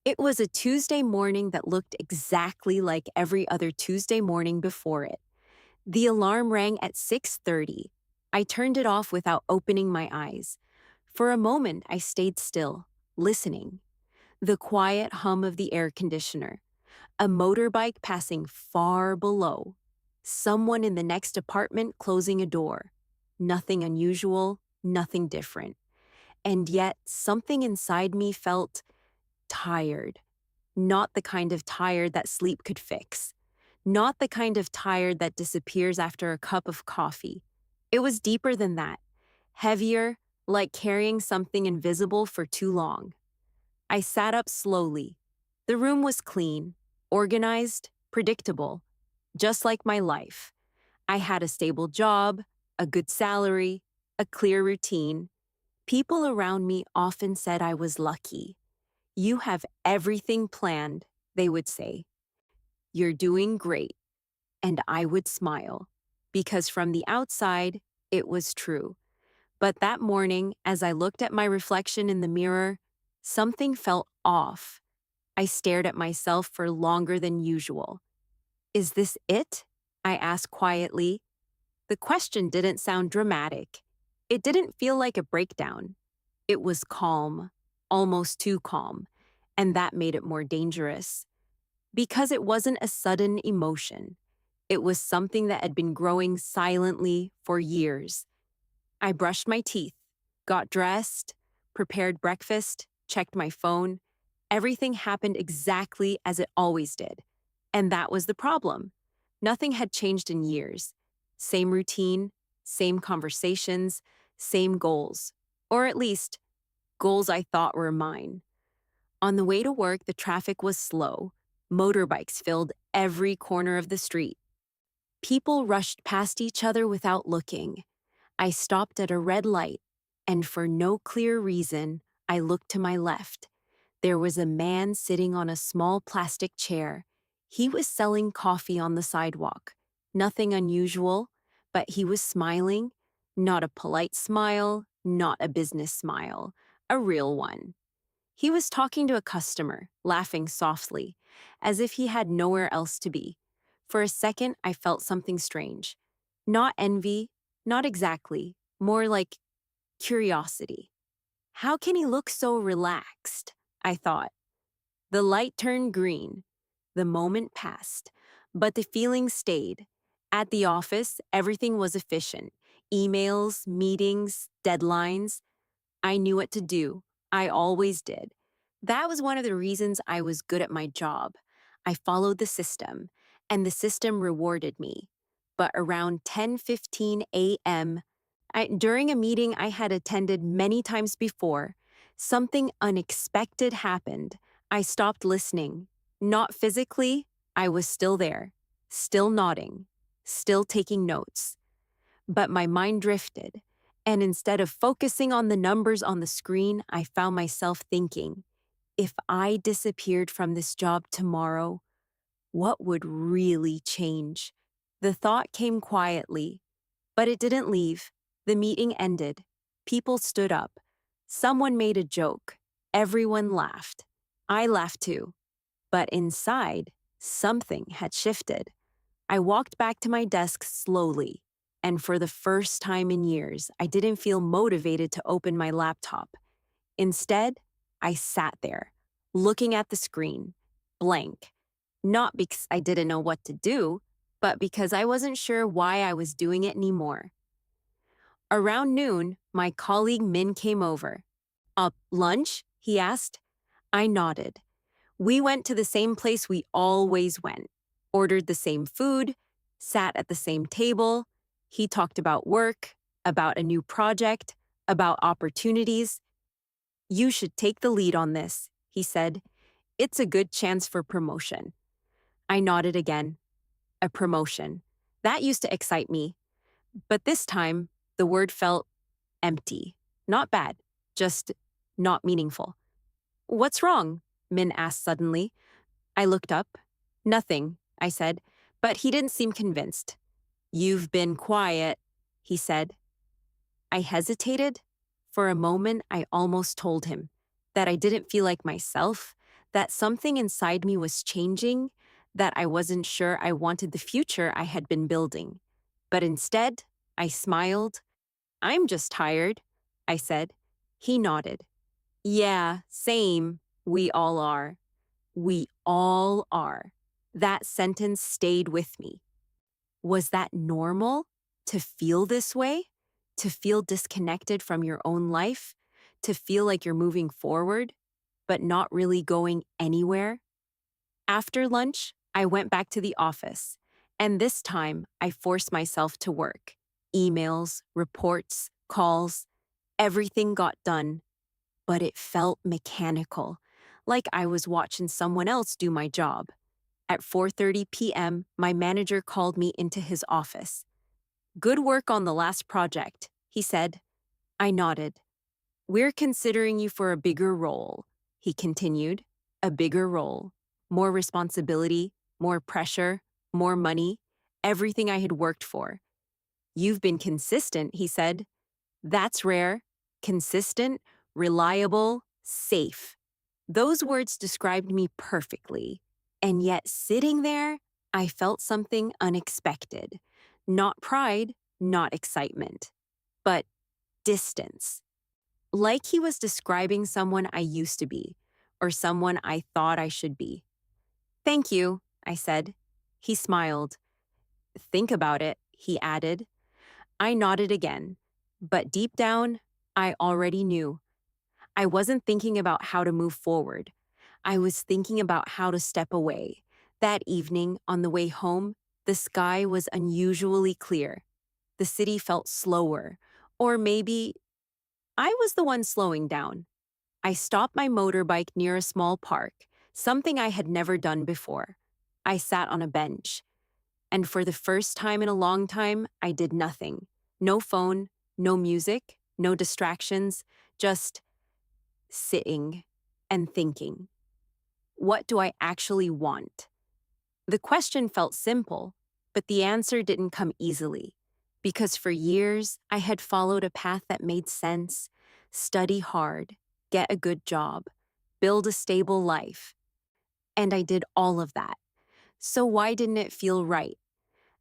It was a Tuesday morning that looked exactly like every other Tuesday morning before it. The alarm rang at 6:30. I turned it off without opening my eyes. For a moment, I stayed still, listening. The quiet hum of the air conditioner, a motorbike passing far below, someone in the next apartment closing a door. Nothing unusual, nothing different. And yet, something inside me felt tired. Not the kind of tired that sleep could fix. Not the kind of tired that disappears after a cup of coffee. It was deeper than that. Heavier, like carrying something invisible for too long. I sat up slowly. The room was clean, organized, predictable, just like my life. I had a stable job, a good salary, a clear routine. People around me often said I was lucky. You have everything planned, they would say. You're doing great. And I would smile. Because from the outside, it was true. But that morning, as I looked at my reflection in the mirror, something felt off. I stared at myself for longer than usual. Is this it? I asked quietly. The question didn't sound dramatic. It didn't feel like a breakdown. It was calm, almost too calm, and that made it more dangerous. Because it wasn't a sudden emotion. It was something that had been growing silently for years. I brushed my teeth, got dressed, prepared breakfast, checked my phone. Everything happened exactly as it always did. And that was the problem. Nothing had changed in years. Same routine, same conversations, same goals. Or at least, goals I thought were mine. On the way to work, the traffic was slow. Motorbikes filled every corner of the street. People rushed past each other without looking. I stopped at a red light, and for no clear reason, I looked to my left. There was a man sitting on a small plastic chair. He was selling coffee on the sidewalk. Nothing unusual, but he was smiling. Not a polite smile, not a business smile, a real one. He was talking to a customer, laughing softly, as if he had nowhere else to be. For a second, I felt something strange. Not envy, not exactly, more like curiosity. How can he look so relaxed? I thought. The light turned green. The moment passed, but the feeling stayed. At the office, everything was efficient. Emails, meetings, deadlines. I knew what to do. I always did. That was one of the reasons I was good at my job. I followed the system, and the system rewarded me. But around 10:15 a.m., during a meeting I had attended many times before, something unexpected happened. I stopped listening. Not physically, I was still there, still nodding, still taking notes. But my mind drifted, and instead of focusing on the numbers on the screen, I found myself thinking, if I disappeared from this job tomorrow, what would really change? The thought came quietly, but it didn't leave. The meeting ended. People stood up. Someone made a joke. Everyone laughed. I laughed too. But inside, something had shifted. I walked back to my desk slowly, and for the first time in years, I didn't feel motivated to open my laptop. Instead, I sat there, looking at the screen, blank. Not because I didn't know what to do, but because I wasn't sure why I was doing it anymore. Around noon, my colleague Min came over. Lunch? He asked. I nodded. We went to the same place we always went, ordered the same food, sat at the same table. He talked about work, about a new project, about opportunities. You should take the lead on this, he said. It's a good chance for promotion. I nodded again. A promotion. That used to excite me. But this time, the word felt empty. Not bad, just not meaningful. What's wrong? Min asked suddenly. I looked up. Nothing, I said, but he didn't seem convinced. You've been quiet, he said. I hesitated. For a moment, I almost told him that I didn't feel like myself, that something inside me was changing, that I wasn't sure I wanted the future I had been building. But instead, I smiled. "I'm just tired," I said. He nodded. "Yeah, same. We all are. We all are." That sentence stayed with me. Was that normal to feel this way? To feel disconnected from your own life? To feel like you're moving forward, but not really going anywhere? After lunch, I went back to the office, and this time I forced myself to work. Emails, reports, calls, everything got done, but it felt mechanical, like I was watching someone else do my job. At 4:30 p.m., my manager called me into his office. "Good work on the last project," he said. I nodded. "We're considering you for a bigger role," he continued. A bigger role. More responsibility, more pressure, more money, everything I had worked for. "You've been consistent," he said. "That's rare. Consistent, reliable, safe." Those words described me perfectly. And yet, sitting there, I felt something unexpected. Not pride, not excitement, but distance. Like he was describing someone I used to be, or someone I thought I should be. "Thank you," I said. He smiled. "Think about it," he added. I nodded again, but deep down, I already knew. I wasn't thinking about how to move forward. I was thinking about how to step away. That evening, on the way home, the sky was unusually clear. The city felt slower, or maybe I was the one slowing down. I stopped my motorbike near a small park, something I had never done before. I sat on a bench, and for the first time in a long time, I did nothing. No phone, no music, no distractions, just sitting and thinking. What do I actually want? The question felt simple, but the answer didn't come easily. Because for years, I had followed a path that made sense: study hard, get a good job, build a stable life. And I did all of that. So why didn't it feel right?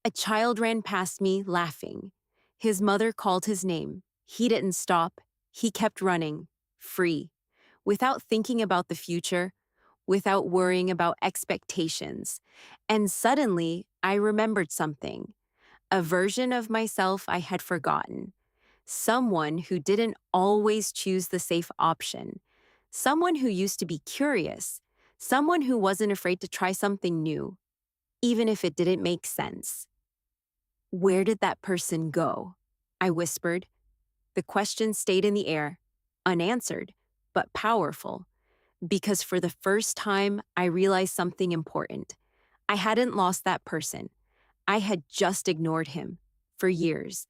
A child ran past me, laughing. His mother called his name. He didn't stop. He kept running, free, without thinking about the future, without worrying about expectations. And suddenly, I remembered something: a version of myself I had forgotten. Someone who didn't always choose the safe option. Someone who used to be curious. Someone who wasn't afraid to try something new, even if it didn't make sense. "Where did that person go?" I whispered. The question stayed in the air, unanswered, but powerful, because for the first time, I realized something important. I hadn't lost that person. I had just ignored him for years.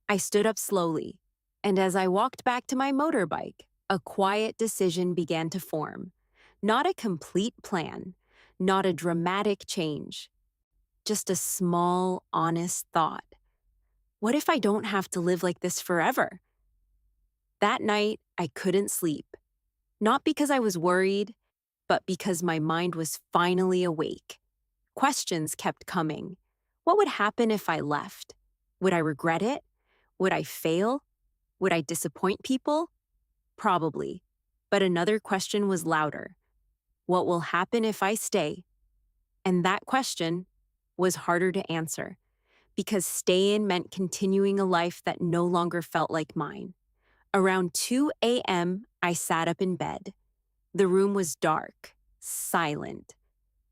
I stood up slowly, and as I walked back to my motorbike, a quiet decision began to form. Not a complete plan, not a dramatic change, just a small, honest thought. What if I don't have to live like this forever? That night, I couldn't sleep. Not because I was worried, but because my mind was finally awake. Questions kept coming. What would happen if I left? Would I regret it? Would I fail? Would I disappoint people? Probably. But another question was louder. What will happen if I stay? And that question was harder to answer, because staying meant continuing a life that no longer felt like mine. Around 2 a.m., I sat up in bed. The room was dark, silent,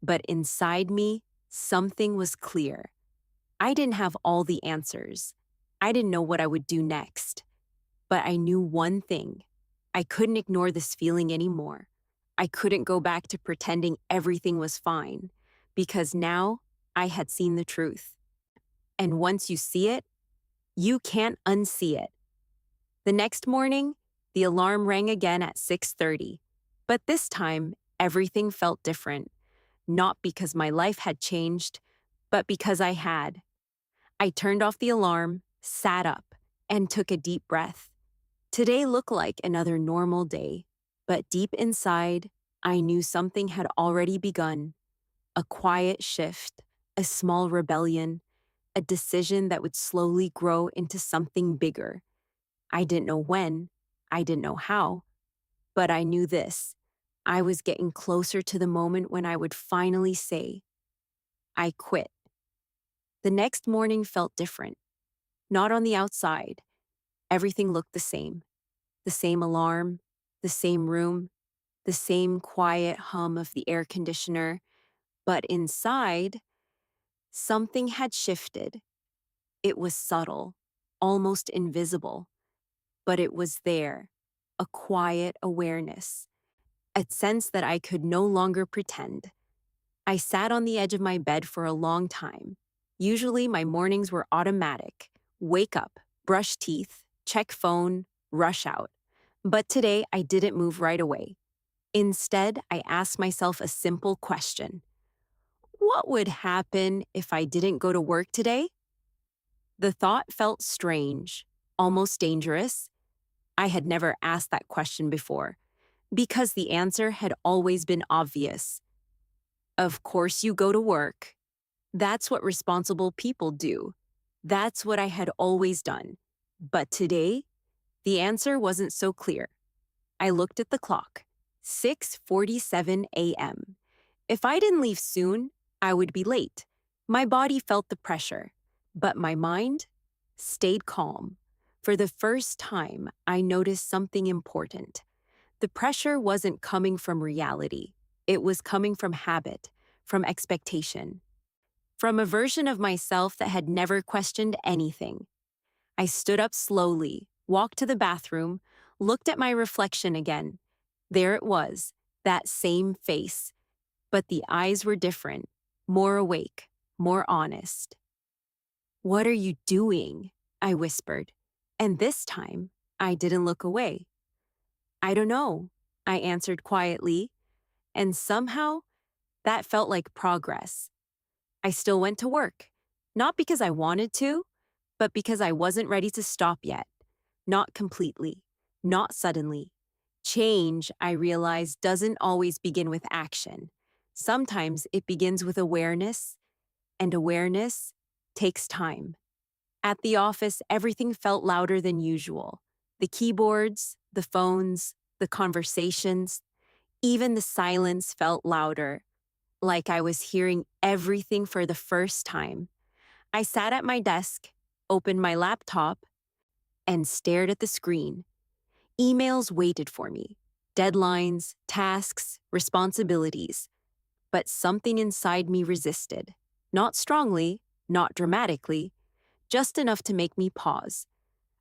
but inside me, something was clear. I didn't have all the answers. I didn't know what I would do next. But I knew one thing: I couldn't ignore this feeling anymore. I couldn't go back to pretending everything was fine, because now I had seen the truth. And once you see it, you can't unsee it. The next morning, the alarm rang again at 6:30, but this time everything felt different, not because my life had changed, but because I had. I turned off the alarm, sat up, and took a deep breath. Today looked like another normal day, but deep inside, I knew something had already begun, a quiet shift, a small rebellion, a decision that would slowly grow into something bigger. I didn't know when, I didn't know how, but I knew this. I was getting closer to the moment when I would finally say, I quit. The next morning felt different. Not on the outside. Everything looked the same. The same alarm, the same room, the same quiet hum of the air conditioner. But inside, something had shifted. It was subtle, almost invisible, but it was there. A quiet awareness, a sense that I could no longer pretend. I sat on the edge of my bed for a long time. Usually, my mornings were automatic: wake up, brush teeth, check phone, rush out. But today, I didn't move right away. Instead, I asked myself a simple question: what would happen if I didn't go to work today? The thought felt strange, almost dangerous. I had never asked that question before, because the answer had always been obvious. Of course, you go to work. That's what responsible people do. That's what I had always done. But today, the answer wasn't so clear. I looked at the clock. 6:47 a.m. If I didn't leave soon, I would be late. My body felt the pressure, but my mind stayed calm. For the first time, I noticed something important. The pressure wasn't coming from reality. It was coming from habit, from expectation, from a version of myself that had never questioned anything. I stood up slowly, walked to the bathroom, looked at my reflection again. There it was, that same face. But the eyes were different, more awake, more honest. "What are you doing?" I whispered. And this time, I didn't look away. "I don't know," I answered quietly, and somehow that felt like progress. I still went to work, not because I wanted to, but because I wasn't ready to stop yet. Not completely, not suddenly. Change, I realized, doesn't always begin with action. Sometimes it begins with awareness, and awareness takes time. At the office, everything felt louder than usual. The keyboards, the phones, the conversations, even the silence felt louder, like I was hearing everything for the first time. I sat at my desk, opened my laptop, and stared at the screen. Emails waited for me. Deadlines, tasks, responsibilities. But something inside me resisted. Not strongly, not dramatically, just enough to make me pause.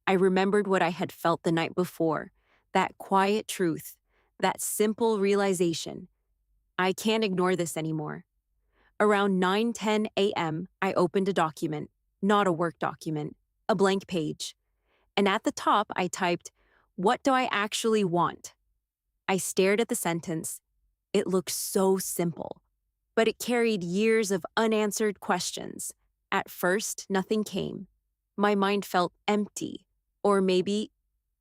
I remembered what I had felt the night before, that quiet truth, that simple realization. I can't ignore this anymore. Around 9:10 a.m., I opened a document, not a work document, a blank page. And at the top, I typed, "What do I actually want?" I stared at the sentence. It looked so simple, but it carried years of unanswered questions. At first, nothing came. My mind felt empty, or maybe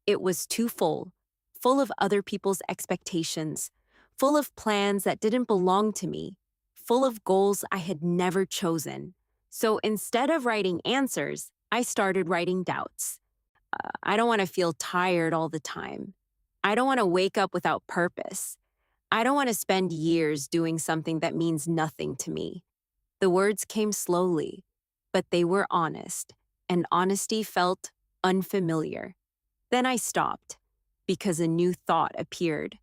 it was too full, full of other people's expectations, full of plans that didn't belong to me, full of goals I had never chosen. So instead of writing answers, I started writing doubts. I don't want to feel tired all the time. I don't want to wake up without purpose. I don't want to spend years doing something that means nothing to me. The words came slowly, but they were honest, and honesty felt unfamiliar. Then I stopped, because a new thought appeared.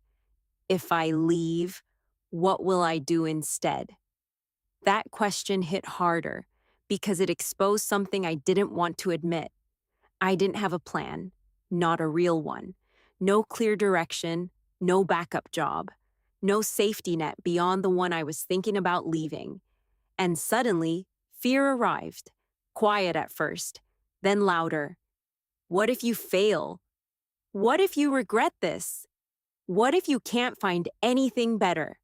If I leave, what will I do instead? That question hit harder, because it exposed something I didn't want to admit. I didn't have a plan, not a real one. No clear direction, no backup job, no safety net beyond the one I was thinking about leaving. And suddenly, fear arrived, quiet at first, then louder. What if you fail? What if you regret this? What if you can't find anything better?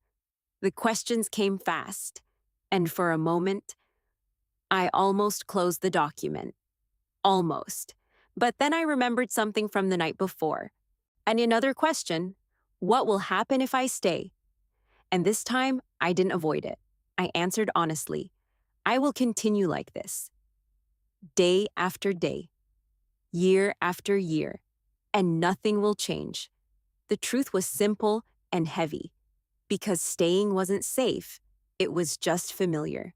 The questions came fast, and for a moment, I almost closed the document. Almost. But then I remembered something from the night before. And another question: what will happen if I stay? And this time, I didn't avoid it. I answered honestly, I will continue like this, day after day, year after year, and nothing will change. The truth was simple and heavy, because staying wasn't safe, it was just familiar.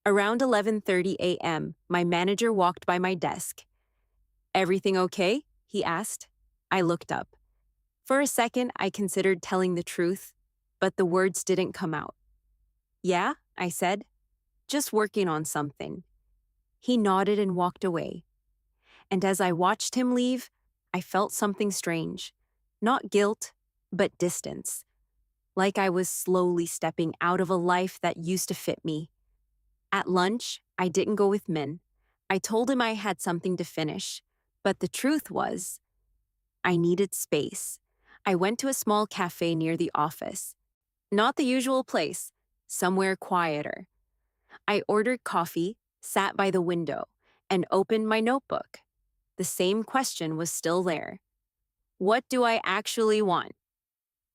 Around 11:30 a.m., my manager walked by my desk. "Everything okay?" he asked. I looked up. For a second, I considered telling the truth, but the words didn't come out. "Yeah," I said, "just working on something." He nodded and walked away. And as I watched him leave, I felt something strange. Not guilt, but distance. Like I was slowly stepping out of a life that used to fit me. At lunch, I didn't go with Min. I told him I had something to finish, but the truth was, I needed space. I went to a small cafe near the office. Not the usual place, somewhere quieter. I ordered coffee, sat by the window, and opened my notebook. The same question was still there. What do I actually want?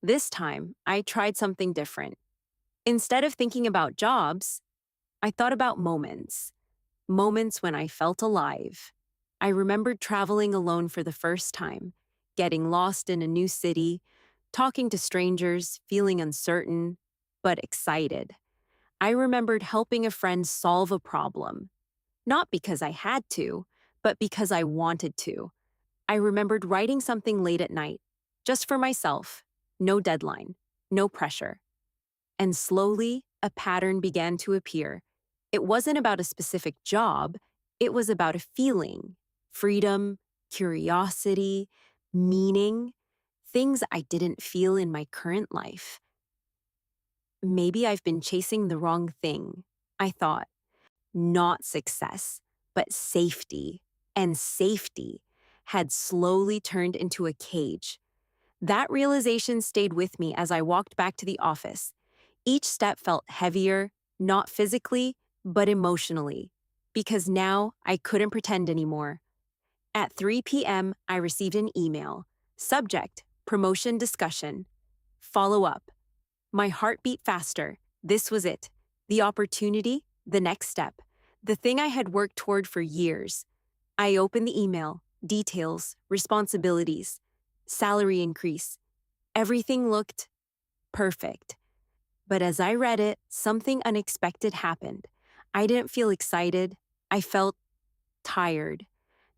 This time, I tried something different. Instead of thinking about jobs, I thought about moments. Moments when I felt alive. I remembered traveling alone for the first time, getting lost in a new city, talking to strangers, feeling uncertain, but excited. I remembered helping a friend solve a problem, not because I had to, but because I wanted to. I remembered writing something late at night, just for myself, no deadline, no pressure. And slowly, a pattern began to appear. It wasn't about a specific job, it was about a feeling, freedom, curiosity, meaning, things I didn't feel in my current life. Maybe I've been chasing the wrong thing, I thought. Not success, but safety. And safety had slowly turned into a cage. That realization stayed with me as I walked back to the office. Each step felt heavier, not physically, but emotionally, because now I couldn't pretend anymore. At 3 p.m., I received an email. Subject, promotion discussion. Follow up. My heart beat faster. This was it. The opportunity, the next step. The thing I had worked toward for years. I opened the email, details, responsibilities, salary increase. Everything looked perfect. But as I read it, something unexpected happened. I didn't feel excited. I felt tired.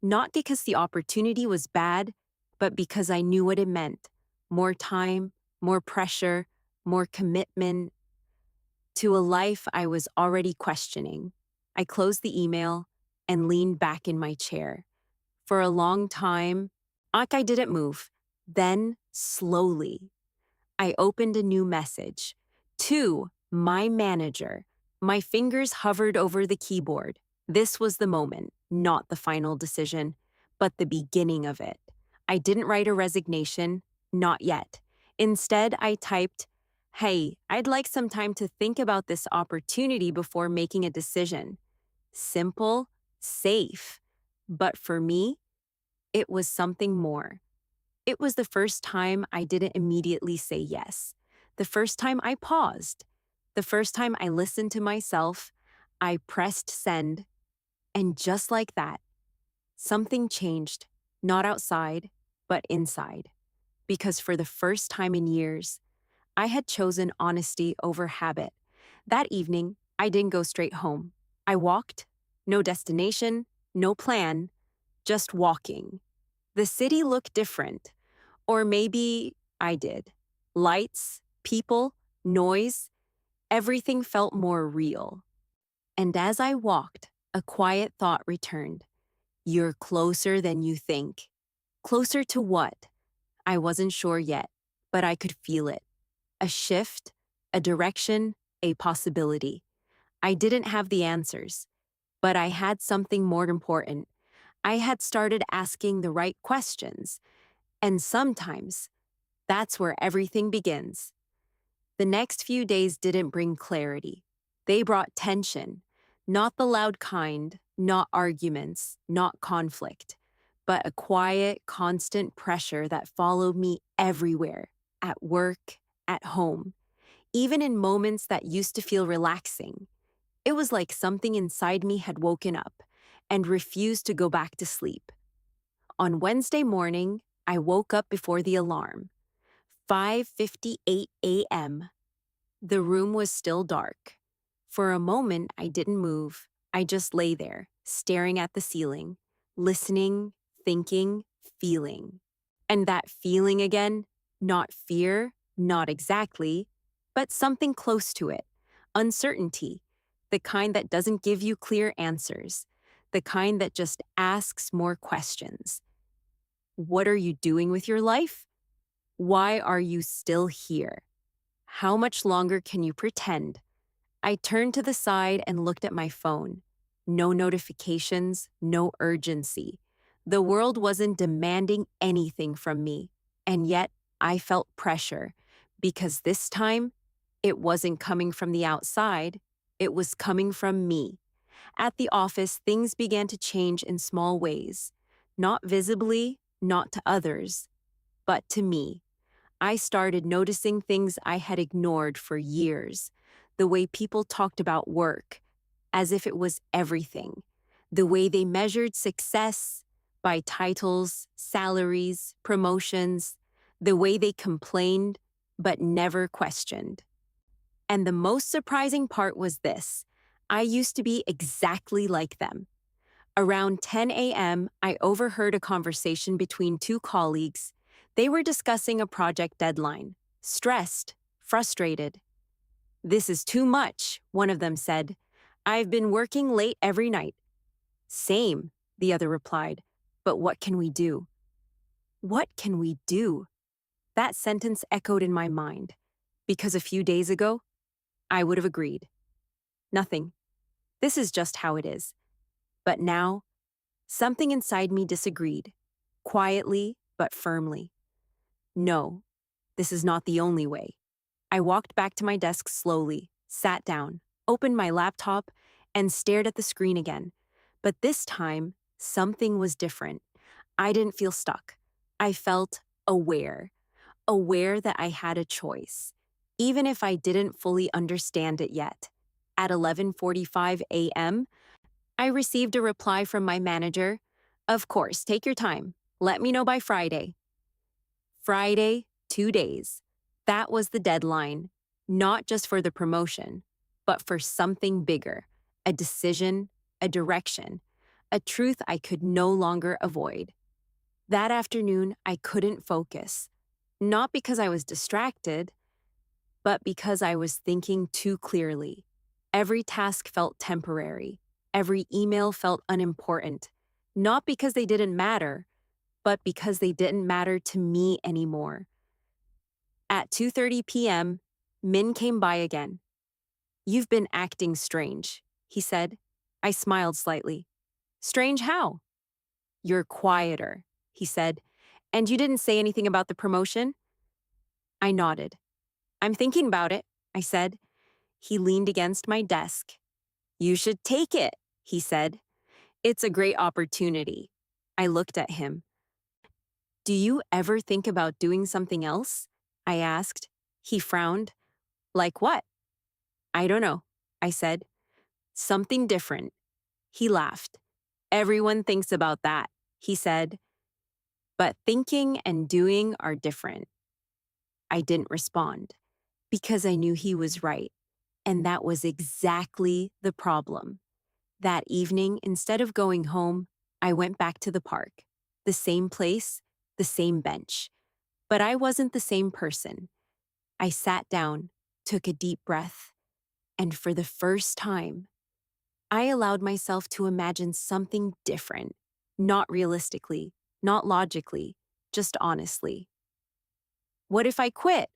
Not because the opportunity was bad, but because I knew what it meant. More time, more pressure, more commitment to a life I was already questioning. I closed the email and leaned back in my chair. For a long time, I didn't move. Then, slowly, I opened a new message. To my manager. My fingers hovered over the keyboard. This was the moment, not the final decision, but the beginning of it. I didn't write a resignation, not yet. Instead, I typed, "Hey, I'd like some time to think about this opportunity before making a decision." Simple, safe. But for me, it was something more. It was the first time I didn't immediately say yes. The first time I paused. The first time I listened to myself. I pressed send. And just like that, something changed, not outside, but inside. Because for the first time in years, I had chosen honesty over habit. That evening, I didn't go straight home. I walked, no destination, no plan, just walking. The city looked different. Or maybe I did. Lights, people, noise, everything felt more real. And as I walked, a quiet thought returned. You're closer than you think. Closer to what? I wasn't sure yet, but I could feel it. A shift, a direction, a possibility. I didn't have the answers, but I had something more important. I had started asking the right questions, and sometimes that's where everything begins. The next few days didn't bring clarity. They brought tension, not the loud kind, not arguments, not conflict, but a quiet, constant pressure that followed me everywhere, at work, at home. even in moments that used to feel relaxing. It was like something inside me had woken up and refused to go back to sleep. On Wednesday morning, I woke up before the alarm. 5:58 a.m. The room was still dark. For a moment, I didn't move. I just lay there, staring at the ceiling, listening, thinking, feeling. And that feeling again, not fear, not exactly, but something close to it. Uncertainty, the kind that doesn't give you clear answers, the kind that just asks more questions. What are you doing with your life? Why are you still here? How much longer can you pretend? I turned to the side and looked at my phone. No notifications, no urgency. The world wasn't demanding anything from me. And yet, I felt pressure because this time, it wasn't coming from the outside, it was coming from me. At the office, things began to change in small ways. Not visibly, not to others, but to me. I started noticing things I had ignored for years. The way people talked about work, as if it was everything. The way they measured success by titles, salaries, promotions. The way they complained, but never questioned. And the most surprising part was this. I used to be exactly like them. Around 10 a.m., I overheard a conversation between two colleagues. They were discussing a project deadline, stressed, frustrated. "This is too much," one of them said. "I've been working late every night." "Same," the other replied. "But what can we do?" What can we do? That sentence echoed in my mind, because a few days ago, I would have agreed. Nothing. This is just how it is. But now, something inside me disagreed, quietly but firmly. No, this is not the only way. I walked back to my desk slowly, sat down, opened my laptop, and stared at the screen again. But this time, something was different. I didn't feel stuck. I felt aware, aware that I had a choice, even if I didn't fully understand it yet. At 11:45 a.m., I received a reply from my manager. "Of course, take your time. Let me know by Friday." Friday, 2 days. That was the deadline, not just for the promotion, but for something bigger, a decision, a direction, a truth I could no longer avoid. That afternoon, I couldn't focus, not because I was distracted, but because I was thinking too clearly. Every task felt temporary. Every email felt unimportant, not because they didn't matter, but because they didn't matter to me anymore. At 2:30 p.m., Min came by again. "You've been acting strange," he said. I smiled slightly. "Strange how?" "You're quieter," he said. "And you didn't say anything about the promotion?" I nodded. "I'm thinking about it," I said. He leaned against my desk. "You should take it," he said. "It's a great opportunity." I looked at him. "Do you ever think about doing something else?" I asked. He frowned. "Like what?" "I don't know," I said. "Something different." He laughed. "Everyone thinks about that," he said. "But thinking and doing are different." I didn't respond because I knew he was right. And that was exactly the problem. That evening, instead of going home, I went back to the park. The same place, the same bench. But I wasn't the same person. I sat down, took a deep breath, and for the first time, I allowed myself to imagine something different, not realistically, not logically, just honestly. What if I quit?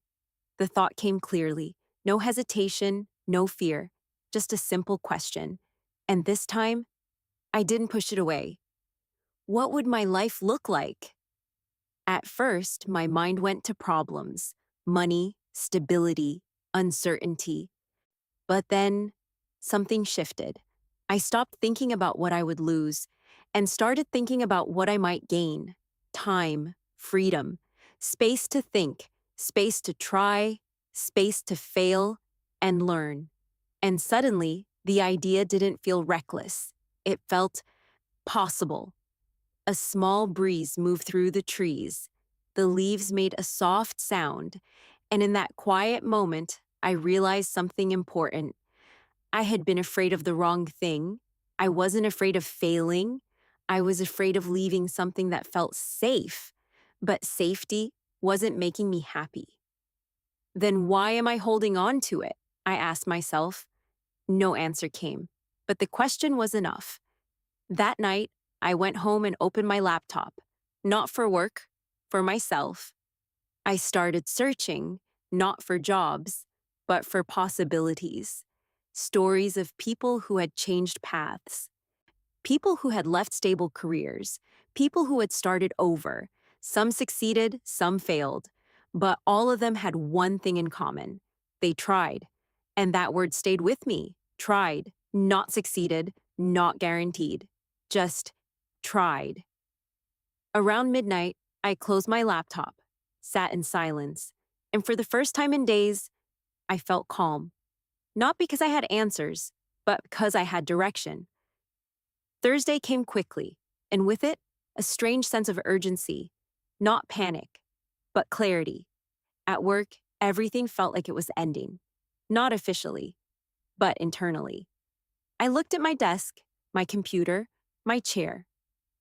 The thought came clearly. No hesitation, no fear, just a simple question. And this time, I didn't push it away. What would my life look like? At first, my mind went to problems, money, stability, uncertainty. But then, something shifted. I stopped thinking about what I would lose and started thinking about what I might gain. Time, freedom, space to think, space to try, space to fail and learn. And suddenly, the idea didn't feel reckless. It felt possible. A small breeze moved through the trees. The leaves made a soft sound, and in that quiet moment, I realized something important. I had been afraid of the wrong thing. I wasn't afraid of failing. I was afraid of leaving something that felt safe, but safety wasn't making me happy. Then why am I holding on to it? I asked myself. No answer came, but the question was enough. That night, I went home and opened my laptop. Not for work, for myself. I started searching, not for jobs, but for possibilities. Stories of people who had changed paths, people who had left stable careers, people who had started over. Some succeeded, some failed, but all of them had one thing in common. They tried. And that word stayed with me. Tried, not succeeded, not guaranteed. Just tried. Around midnight, I closed my laptop, sat in silence, and for the first time in days, I felt calm. Not because I had answers, but because I had direction. Thursday came quickly, and with it, a strange sense of urgency. Not panic, but clarity. At work, everything felt like it was ending. Not officially, but internally. I looked at my desk, my computer, my chair,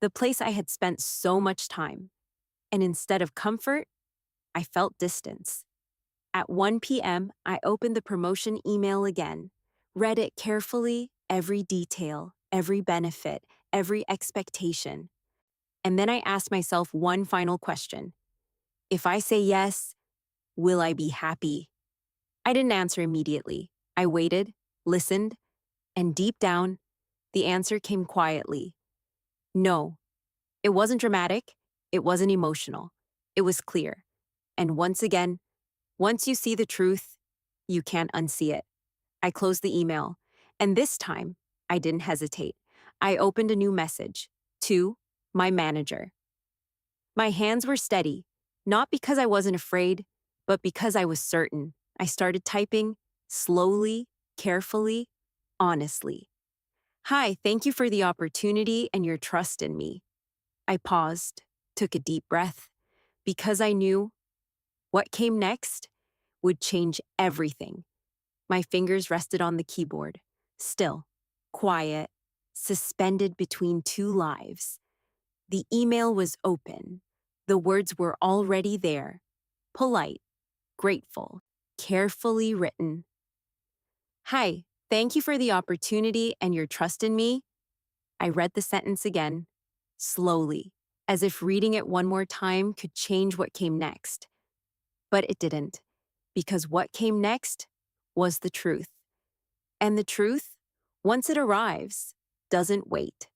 the place I had spent so much time. And instead of comfort, I felt distance. At 1 p.m., I opened the promotion email again, read it carefully, every detail, every benefit, every expectation. And then I asked myself one final question. If I say yes, will I be happy? I didn't answer immediately. I waited, listened, and deep down, the answer came quietly. No. It wasn't dramatic. It wasn't emotional. It was clear. And once again, once you see the truth, you can't unsee it. I closed the email, and this time, I didn't hesitate. I opened a new message to my manager. My hands were steady, not because I wasn't afraid, but because I was certain. I started typing slowly, carefully, honestly. Hi, thank you for the opportunity and your trust in me. I paused, took a deep breath, because I knew what came next would change everything. My fingers rested on the keyboard, still, quiet, suspended between two lives. The email was open. The words were already there, polite, grateful, carefully written. Hi, thank you for the opportunity and your trust in me. I read the sentence again, slowly, as if reading it one more time could change what came next. But it didn't, because what came next was the truth. And the truth, once it arrives, doesn't wait.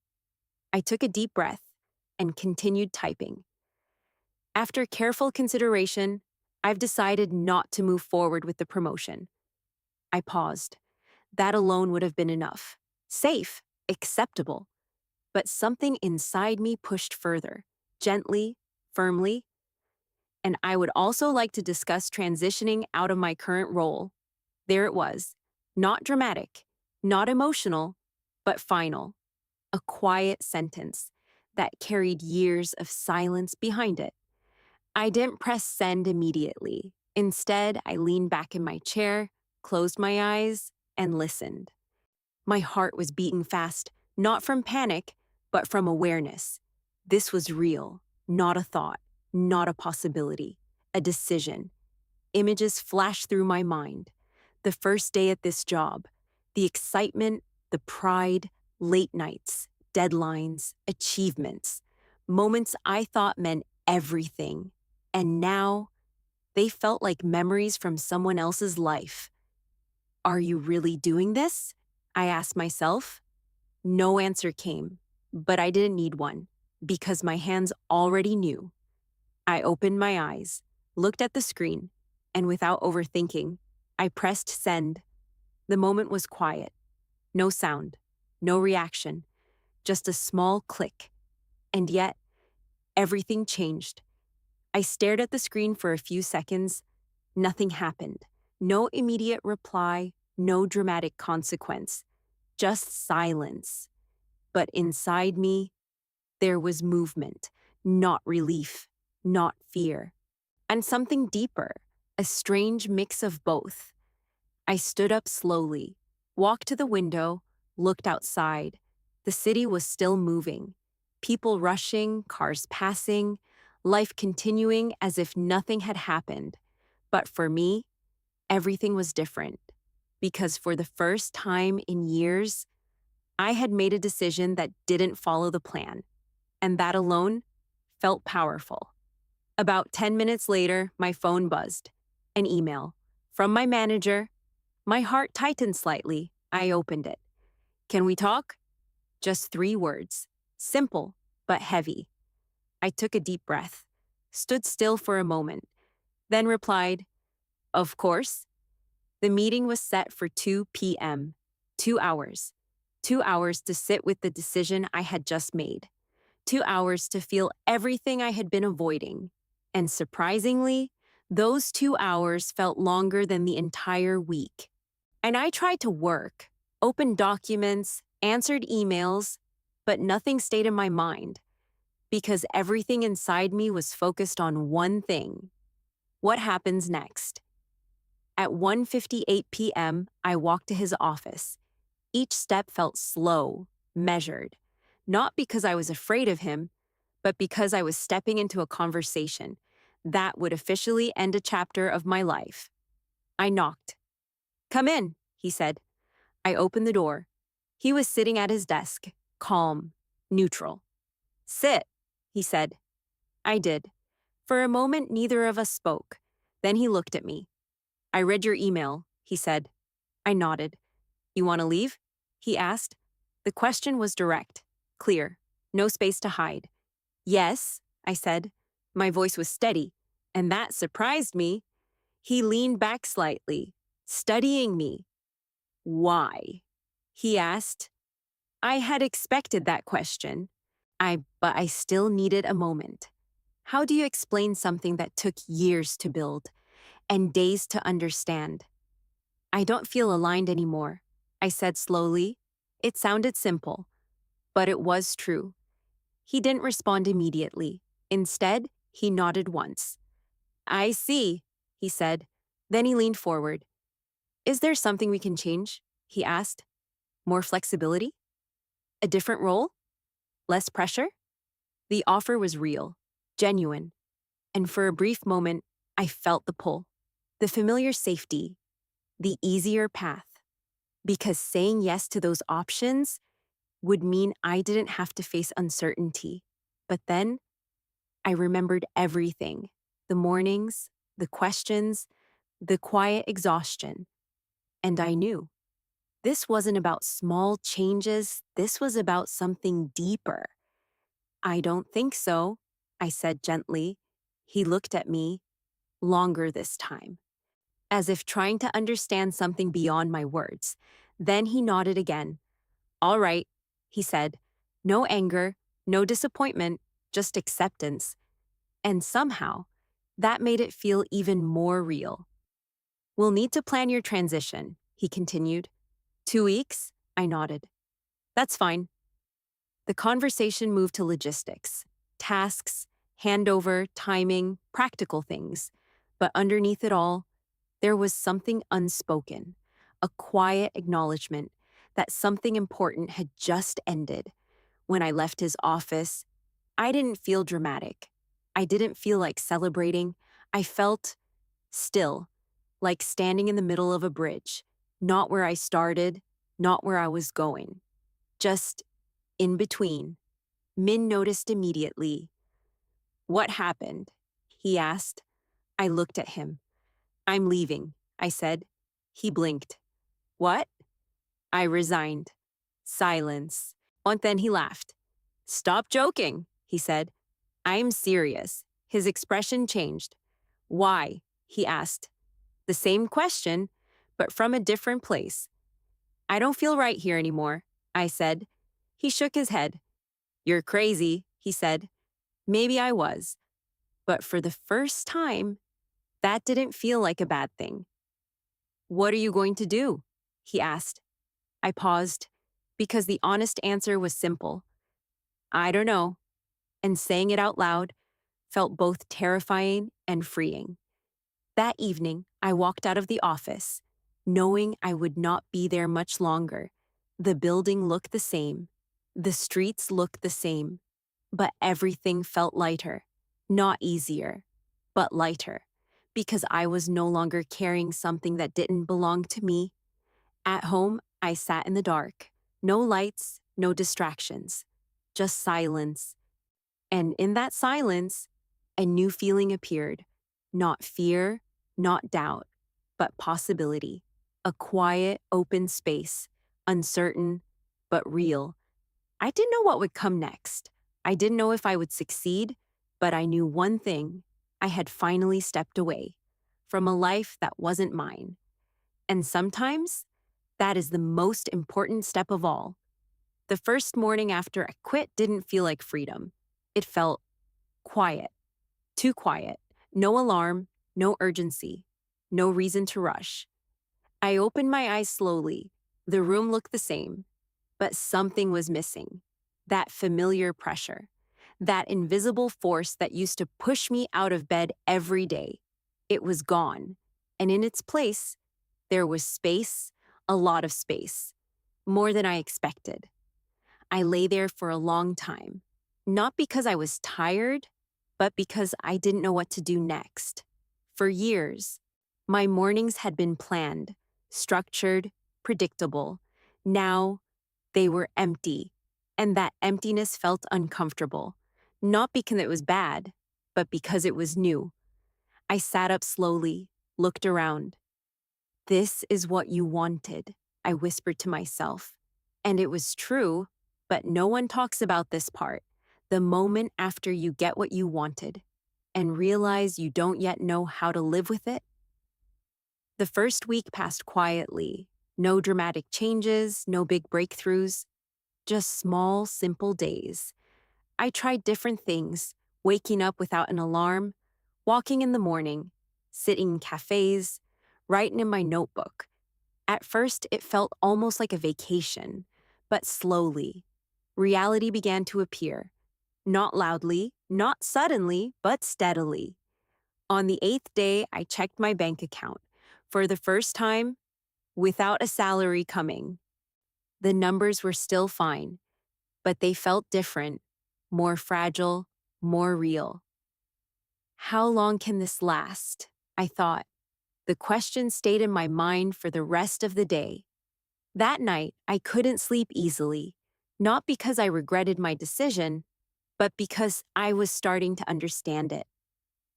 I took a deep breath and continued typing. After careful consideration, I've decided not to move forward with the promotion. I paused. That alone would have been enough. Safe, acceptable. But something inside me pushed further, gently, firmly. And I would also like to discuss transitioning out of my current role. There it was. Not dramatic, not emotional, but final. A quiet sentence that carried years of silence behind it. I didn't press send immediately. Instead, I leaned back in my chair, closed my eyes, and listened. My heart was beating fast, not from panic, but from awareness. This was real, not a thought, not a possibility, a decision. Images flashed through my mind. The first day at this job, the excitement, the pride, late nights, deadlines, achievements, moments I thought meant everything. And now, they felt like memories from someone else's life. Are you really doing this? I asked myself. No answer came, but I didn't need one, because my hands already knew. I opened my eyes, looked at the screen, and without overthinking, I pressed send. The moment was quiet. No sound, no reaction, just a small click. And yet, everything changed. I stared at the screen for a few seconds. Nothing happened. No immediate reply, no dramatic consequence, just silence. But inside me, there was movement, not relief, not fear, and something deeper, a strange mix of both. I stood up slowly, walked to the window, looked outside. The city was still moving. People rushing, cars passing, life continuing as if nothing had happened. But for me, everything was different. Because for the first time in years, I had made a decision that didn't follow the plan. And that alone felt powerful. About 10 minutes later, my phone buzzed. An email from my manager. My heart tightened slightly. I opened it. Can we talk? Just 3 words. Simple, but heavy. I took a deep breath, stood still for a moment, then replied, Of course. The meeting was set for 2 p.m. 2 hours. 2 hours to sit with the decision I had just made. 2 hours to feel everything I had been avoiding. And surprisingly, those 2 hours felt longer than the entire week. And I tried to work, opened documents, answered emails, but nothing stayed in my mind because everything inside me was focused on one thing. What happens next? At 1:58 p.m., I walked to his office. Each step felt slow, measured, not because I was afraid of him, but because I was stepping into a conversation that would officially end a chapter of my life. I knocked. Come in, he said. I opened the door. He was sitting at his desk, calm, neutral. Sit, he said. I did. For a moment, neither of us spoke. Then he looked at me. I read your email, he said. I nodded. You want to leave? He asked. The question was direct, clear, no space to hide. Yes, I said. My voice was steady, and that surprised me. He leaned back slightly, studying me. Why? He asked. I had expected that question. But I still needed a moment. How do you explain something that took years to build and days to understand? I don't feel aligned anymore, I said slowly. It sounded simple, but it was true. He didn't respond immediately. Instead, he nodded once. I see, he said. Then he leaned forward. Is there something we can change? He asked. More flexibility? A different role? Less pressure? The offer was real, genuine, and for a brief moment, I felt the pull, the familiar safety, the easier path, because saying yes to those options would mean I didn't have to face uncertainty. But then I remembered everything, the mornings, the questions, the quiet exhaustion, and I knew this wasn't about small changes, this was about something deeper. I don't think so, I said gently. He looked at me, longer this time, as if trying to understand something beyond my words. Then he nodded again. All right, he said. No anger, no disappointment, just acceptance. And somehow, that made it feel even more real. We'll need to plan your transition, he continued. 2 weeks? I nodded. That's fine. The conversation moved to logistics, tasks, handover, timing, practical things. But underneath it all, there was something unspoken, a quiet acknowledgement that something important had just ended. When I left his office, I didn't feel dramatic. I didn't feel like celebrating. I felt still, like standing in the middle of a bridge, not where I started, not where I was going, just in between. Min noticed immediately. What happened? He asked. I looked at him. I'm leaving, I said. He blinked. What? I resigned. Silence. And then he laughed. Stop joking, he said. I'm serious. His expression changed. Why? He asked. The same question, but from a different place. I don't feel right here anymore, I said. He shook his head. You're crazy, he said. Maybe I was. But for the first time, that didn't feel like a bad thing. "What are you going to do?" he asked. I paused because the honest answer was simple. I don't know. And saying it out loud felt both terrifying and freeing. That evening, I walked out of the office, knowing I would not be there much longer. The building looked the same. The streets looked the same. But everything felt lighter. Not easier, but lighter. Because I was no longer carrying something that didn't belong to me. At home, I sat in the dark. No lights, no distractions. Just silence. And in that silence, a new feeling appeared. Not fear, not doubt, but possibility. A quiet, open space, uncertain, but real. I didn't know what would come next. I didn't know if I would succeed, but I knew one thing. I had finally stepped away from a life that wasn't mine. And sometimes, that is the most important step of all. The first morning after I quit didn't feel like freedom. It felt quiet, too quiet. No alarm, no urgency, no reason to rush. I opened my eyes slowly. The room looked the same, but something was missing. That familiar pressure, that invisible force that used to push me out of bed every day. It was gone, and in its place, there was space, a lot of space, more than I expected. I lay there for a long time, not because I was tired, but because I didn't know what to do next. For years, my mornings had been planned, structured, predictable. Now, they were empty, and that emptiness felt uncomfortable, not because it was bad, but because it was new. I sat up slowly, looked around. "This is what you wanted," I whispered to myself. And it was true, but no one talks about this part, the moment after you get what you wanted and realize you don't yet know how to live with it. The first week passed quietly. No dramatic changes, no big breakthroughs, just small, simple days. I tried different things, waking up without an alarm, walking in the morning, sitting in cafes, writing in my notebook. At first, it felt almost like a vacation, but slowly, reality began to appear. Not loudly, not suddenly, but steadily. On the 8th day, I checked my bank account. For the first time, without a salary coming. The numbers were still fine, but they felt different, more fragile, more real. How long can this last? I thought. The question stayed in my mind for the rest of the day. That night, I couldn't sleep easily, not because I regretted my decision, but because I was starting to understand it.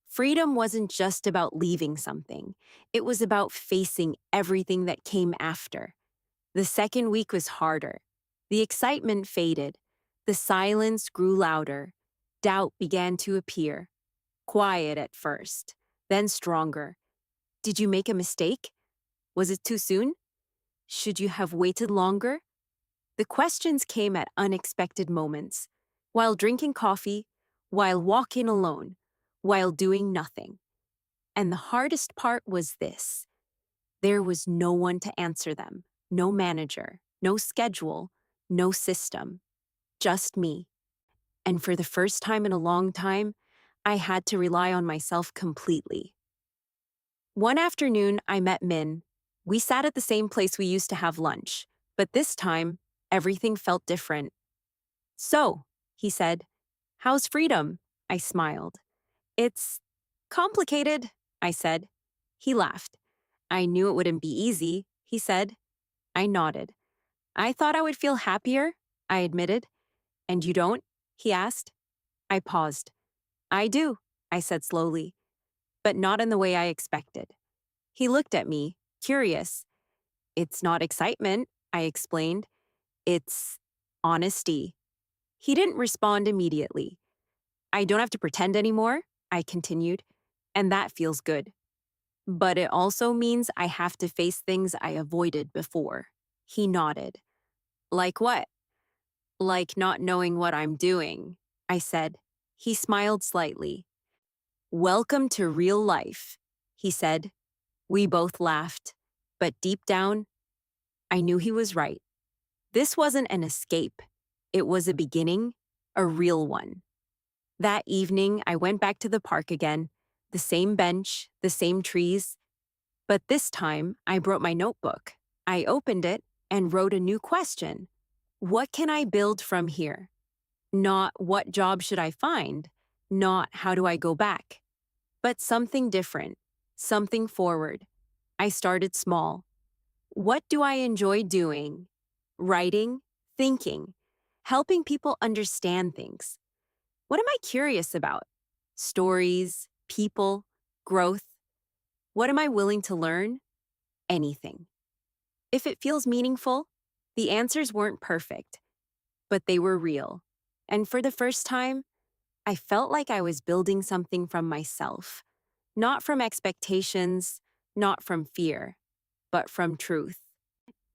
Freedom wasn't just about leaving something. It was about facing everything that came after. The second week was harder. The excitement faded. The silence grew louder. Doubt began to appear. Quiet at first, then stronger. Did you make a mistake? Was it too soon? Should you have waited longer? The questions came at unexpected moments. While drinking coffee, while walking alone, while doing nothing. And the hardest part was this. There was no one to answer them. No manager, no schedule, no system. Just me. And for the first time in a long time, I had to rely on myself completely. One afternoon, I met Min. We sat at the same place we used to have lunch, but this time, everything felt different. "So," he said, "how's freedom?" I smiled. "It's complicated," I said. He laughed. "I knew it wouldn't be easy," he said. I nodded. "I thought I would feel happier," I admitted. "And you don't?" he asked. I paused. "I do," I said slowly, but not in the way I expected. He looked at me, curious. "It's not excitement," I explained. "It's honesty." He didn't respond immediately. "I don't have to pretend anymore," I continued, "and that feels good. But it also means I have to face things I avoided before." He nodded. "Like what?" "Like not knowing what I'm doing," I said. He smiled slightly. "Welcome to real life," he said. We both laughed. But deep down, I knew he was right. This wasn't an escape. It was a beginning, a real one. That evening, I went back to the park again, the same bench, the same trees, but this time I brought my notebook. I opened it and wrote a new question. What can I build from here? Not what job should I find? Not how do I go back? But something different, something forward. I started small. What do I enjoy doing? Writing, thinking, helping people understand things. What am I curious about? Stories, people, growth. What am I willing to learn? Anything. If it feels meaningful, the answers weren't perfect, but they were real. And for the first time, I felt like I was building something from myself, not from expectations, not from fear, but from truth.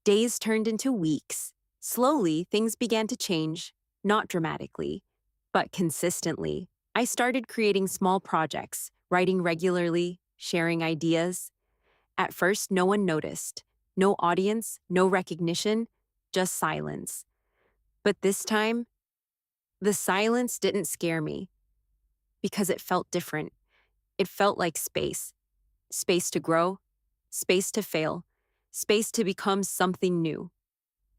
Days turned into weeks. Slowly, things began to change, not dramatically, but consistently. I started creating small projects, writing regularly, sharing ideas. At first, no one noticed. No audience, no recognition, just silence. But this time, the silence didn't scare me because it felt different. It felt like space. Space to grow, space to fail, space to become something new.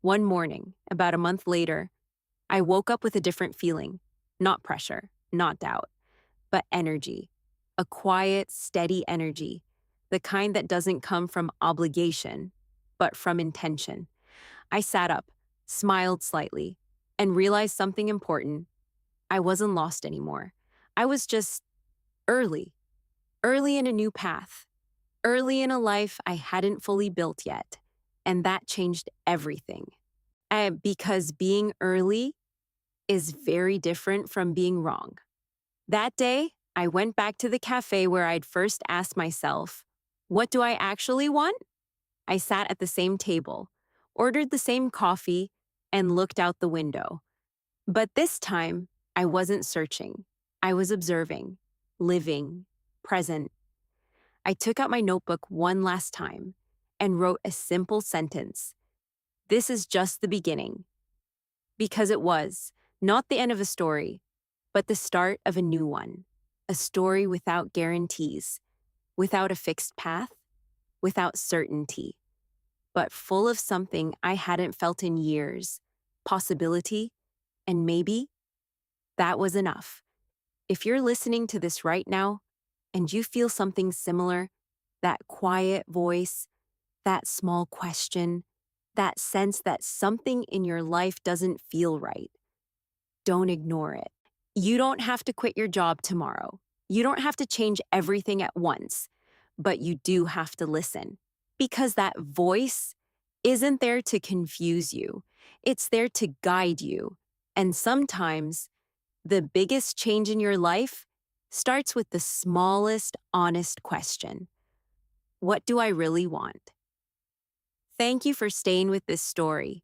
One morning, about a month later, I woke up with a different feeling. Not pressure, not doubt, but energy. A quiet, steady energy. The kind that doesn't come from obligation, but from intention. I sat up, smiled slightly, and realized something important. I wasn't lost anymore. I was just early, early in a new path, early in a life I hadn't fully built yet. And that changed everything. Because being early is very different from being wrong. That day, I went back to the cafe where I'd first asked myself, what do I actually want? I sat at the same table, ordered the same coffee, and looked out the window. But this time, I wasn't searching. I was observing, living, present. I took out my notebook one last time and wrote a simple sentence. This is just the beginning. Because it was, not the end of a story, but the start of a new one. A story without guarantees, without a fixed path, without certainty, but full of something I hadn't felt in years, possibility, and maybe that was enough. If you're listening to this right now and you feel something similar, that quiet voice, that small question, that sense that something in your life doesn't feel right, don't ignore it. You don't have to quit your job tomorrow. You don't have to change everything at once, but you do have to listen. Because that voice isn't there to confuse you, it's there to guide you. And sometimes, the biggest change in your life starts with the smallest honest question. What do I really want? Thank you for staying with this story.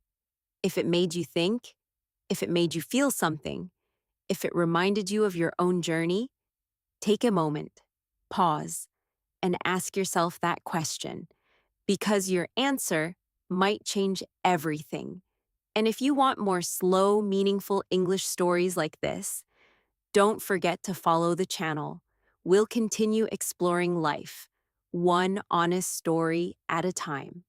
If it made you think, if it made you feel something, if it reminded you of your own journey, take a moment, pause, and ask yourself that question, because your answer might change everything. And if you want more slow, meaningful English stories like this, don't forget to follow the channel. We'll continue exploring life, one honest story at a time.